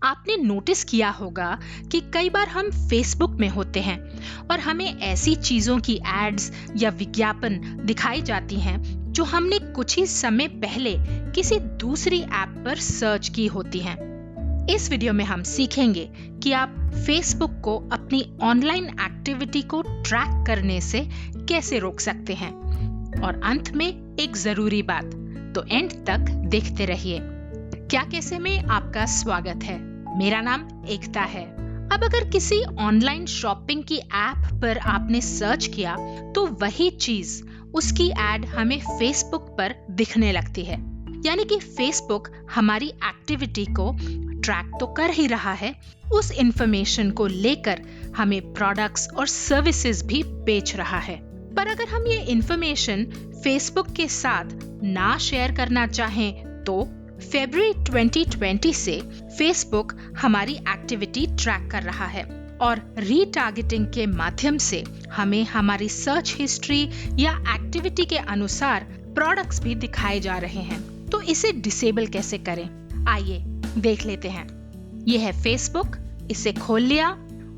आपने नोटिस किया होगा कि कई बार हम फेसबुक में होते हैं और हमें ऐसी चीजों की एड्स या विज्ञापन दिखाई जाती हैं जो हमने कुछ ही समय पहले किसी दूसरी ऐप पर सर्च की होती हैं। इस वीडियो में हम सीखेंगे कि आप फेसबुक को अपनी ऑनलाइन एक्टिविटी को ट्रैक करने से कैसे रोक सकते हैं। और अंत में एक जरूरी बात, तो एंड तक देखते रहिए। क्या कैसे में आपका स्वागत है। मेरा नाम एकता है। अब अगर किसी ऑनलाइन शॉपिंग की ऐप पर आपने सर्च किया तो वही चीज, उसकी एड हमें फेसबुक पर दिखने लगती है। यानी कि फेसबुक हमारी एक्टिविटी को ट्रैक तो कर ही रहा है, उस इंफॉर्मेशन को लेकर हमें प्रोडक्ट्स और सर्विसेज भी बेच रहा है। पर अगर हम ये इंफॉर्मेशन फेसबुक के साथ ना शेयर करना चाहें तो फरवरी 2020 से फेसबुक हमारी एक्टिविटी ट्रैक कर रहा है और रीटारगेटिंग के माध्यम से हमें हमारी सर्च हिस्ट्री या एक्टिविटी के अनुसार प्रोडक्ट्स भी दिखाए जा रहे हैं। तो इसे डिसेबल कैसे करें, आइए देख लेते हैं। ये है फेसबुक, इसे खोल लिया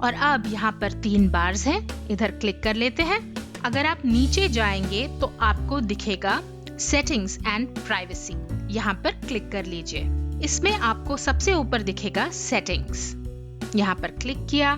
और अब यहाँ पर 3 बार्स हैं, इधर क्लिक कर लेते हैं। अगर आप नीचे जाएंगे तो आपको दिखेगा सेटिंग्स एंड प्राइवेसी, यहाँ पर क्लिक कर लीजिए। इसमें आपको सबसे ऊपर दिखेगा सेटिंग्स, यहाँ पर क्लिक किया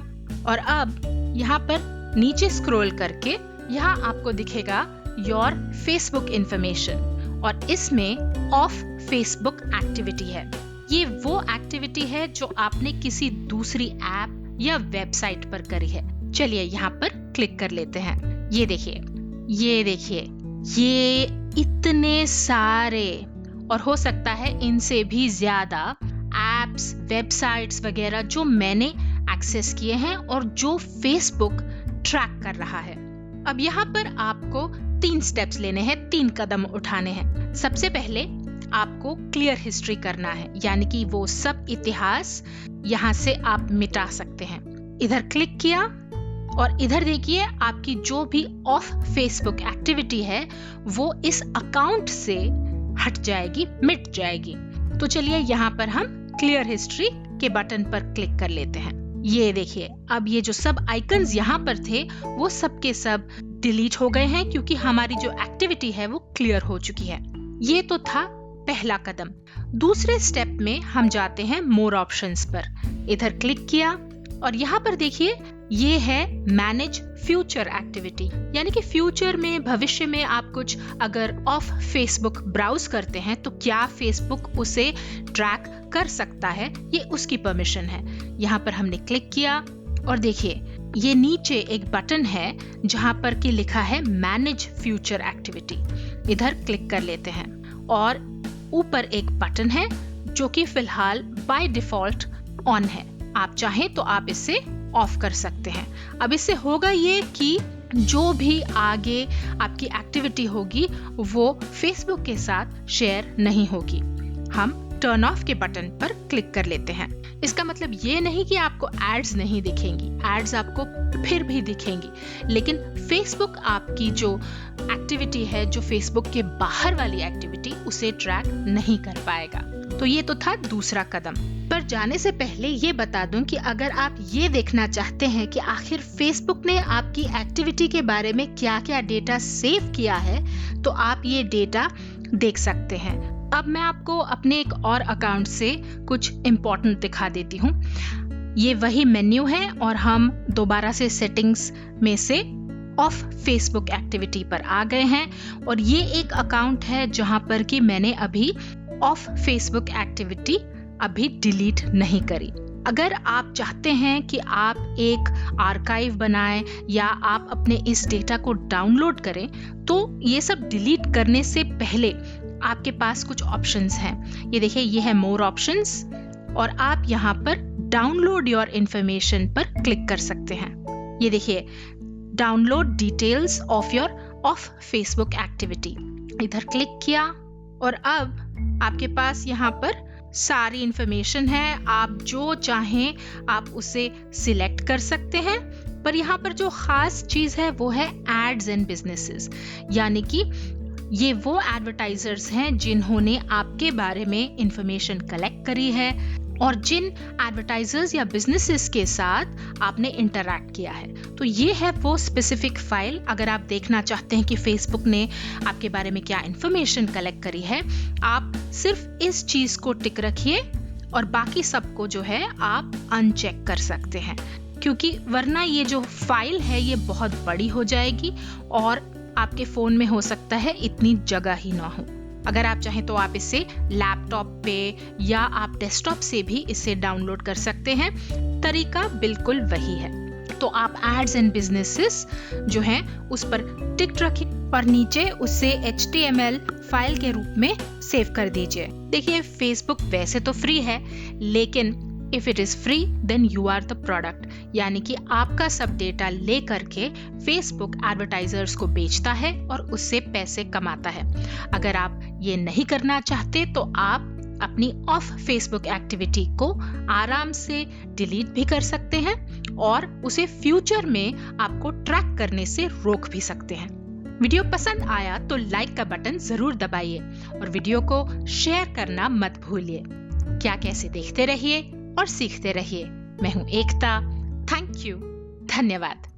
और अब यहाँ पर नीचे स्क्रॉल करके यहाँ आपको दिखेगा योर फेसबुक इंफॉर्मेशन और इसमें ऑफ फेसबुक एक्टिविटी है। ये वो एक्टिविटी है जो आपने किसी दूसरी ऐप या वेबसाइट पर करी है। चलिए यहाँ पर क्लिक कर लेते हैं। ये देखिए, ये इतने सारे और हो सकता है इनसे भी ज्यादा एप्स, वेबसाइट्स वगैरह जो मैंने एक्सेस किए हैं और जो फेसबुक ट्रैक कर रहा है। अब यहाँ पर आपको 3 स्टेप्स लेने हैं, 3 कदम उठाने हैं। सबसे पहले आपको क्लियर हिस्ट्री करना है, यानी कि वो सब इतिहास यहाँ से आप मिटा सकते हैं। इधर क्लिक किया और इधर देखिए आपकी जो भी ऑफ फेसबुक एक्टिविटी है वो इस अकाउंट से हट जाएगी, मिट जाएगी। तो चलिए यहाँ पर हम क्लियर हिस्ट्री के बटन पर क्लिक कर लेते हैं। ये देखिए, अब ये जो सब आइकन्स यहाँ पर थे वो सब के सब डिलीट हो गए हैं क्योंकि हमारी जो एक्टिविटी है वो क्लियर हो चुकी है। ये तो था पहला कदम। दूसरे स्टेप में हम जाते हैं मोर ऑप्शंस पर। इधर क्लिक किया और यहाँ पर देखिए ये है मैनेज फ्यूचर एक्टिविटी, यानी कि फ्यूचर में, भविष्य में आप कुछ अगर ऑफ फेसबुक ब्राउज करते हैं तो क्या फेसबुक उसे ट्रैक कर सकता है, ये उसकी परमिशन है। यहाँ पर हमने क्लिक किया और देखिए ये नीचे एक बटन है जहाँ पर कि लिखा है मैनेज फ्यूचर एक्टिविटी। इधर क्लिक कर लेते हैं और ऊपर एक बटन है जो कि फिलहाल बाय डिफॉल्ट ऑन है। आप चाहें तो आप इसे ऑफ कर सकते हैं। अब इससे होगा ये कि जो भी आगे आपकी एक्टिविटी होगी वो फेसबुक के साथ शेयर नहीं होगी। हम टर्न ऑफ के बटन पर क्लिक कर लेते हैं। इसका मतलब ये नहीं कि आपको एड्स नहीं दिखेंगी, एड्स आपको फिर भी दिखेंगी, लेकिन फेसबुक आपकी जो एक्टिविटी है, जो फेसबुक के बाहर वाली एक्टिविटी, उसे ट्रैक नहीं कर पाएगा। तो ये तो था दूसरा कदम। पर जाने से पहले ये बता दूं कि अगर आप ये देखना चाहते हैं कि आखिर फेसबुक ने आपकी एक्टिविटी के बारे में क्या-क्या डेटा सेव किया है, तो आप ये डेटा देख सकते हैं। अब मैं आपको अपने एक और अकाउंट से कुछ इम्पोर्टेंट दिखा देती हूँ। ये वही मेन्यू है और हम दोबारा से सेटिंग्स में से ऑफ फेसबुक एक्टिविटी पर आ गए हैं और ये एक अकाउंट है जहां पर कि मैंने अभी ऑफ फेसबुक एक्टिविटी अभी डिलीट नहीं करी। अगर आप चाहते हैं कि आप एक आर्काइव बनाएं या आप अपने इस डेटा को डाउनलोड करें, तो ये सब डिलीट करने से पहले आपके पास कुछ ऑप्शंस हैं। ये देखिए, ये है मोर ऑप्शंस और आप यहाँ पर डाउनलोड योर इंफॉर्मेशन पर क्लिक कर सकते हैं। ये देखिए, download details of your of Facebook activity. इधर क्लिक किया और अब आपके पास यहाँ पर सारी इंफॉर्मेशन है। आप जो चाहें आप उसे सिलेक्ट कर सकते हैं। पर यहाँ पर जो खास चीज है वो है एड्स एंड बिजनेसेस, यानी कि ये वो एडवर्टाइजर्स हैं जिन्होंने आपके बारे में इंफॉर्मेशन कलेक्ट करी है, और जिन एडवर्टाइजर्स या बिजनेसेस के साथ आपने इंटरैक्ट किया है। तो ये है वो स्पेसिफिक फाइल। अगर आप देखना चाहते हैं कि फेसबुक ने आपके बारे में क्या इंफॉर्मेशन कलेक्ट करी है, आप सिर्फ इस चीज को टिक रखिए और बाकी सबको जो है आप अनचेक कर सकते हैं, क्योंकि वरना ये जो फाइल है ये बहुत बड़ी हो जाएगी और आपके फोन में हो सकता है इतनी जगह ही ना हो। अगर आप चाहें तो आप इसे लैपटॉप पे या आप डेस्कटॉप से भी इसे डाउनलोड कर सकते हैं। तरीका बिल्कुल वही है। तो आप एड्स एंड बिजनेसेस जो हैं उस पर टिक रखिए और नीचे उसे HTML फाइल के रूप में सेव कर दीजिए। देखिए, फेसबुक वैसे तो फ्री है, लेकिन if it is free then you are the product, यानी कि आपका सब डेटा ले करके फेसबुक एडवर्टाइजर्स को बेचता है और उससे पैसे कमाता है। अगर आप ये नहीं करना चाहते तो आप अपनी ऑफ फेसबुक एक्टिविटी को आराम से डिलीट भी कर सकते हैं और उसे फ्यूचर में आपको ट्रैक करने से रोक भी सकते हैं। वीडियो पसंद आया तो लाइक का बटन जरूर दबाइए और वीडियो को शेयर करना मत भूलिए। क्या कैसे देखते रहिए और सीखते रहिए। मैं हूं एकता। Thank you. धन्यवाद।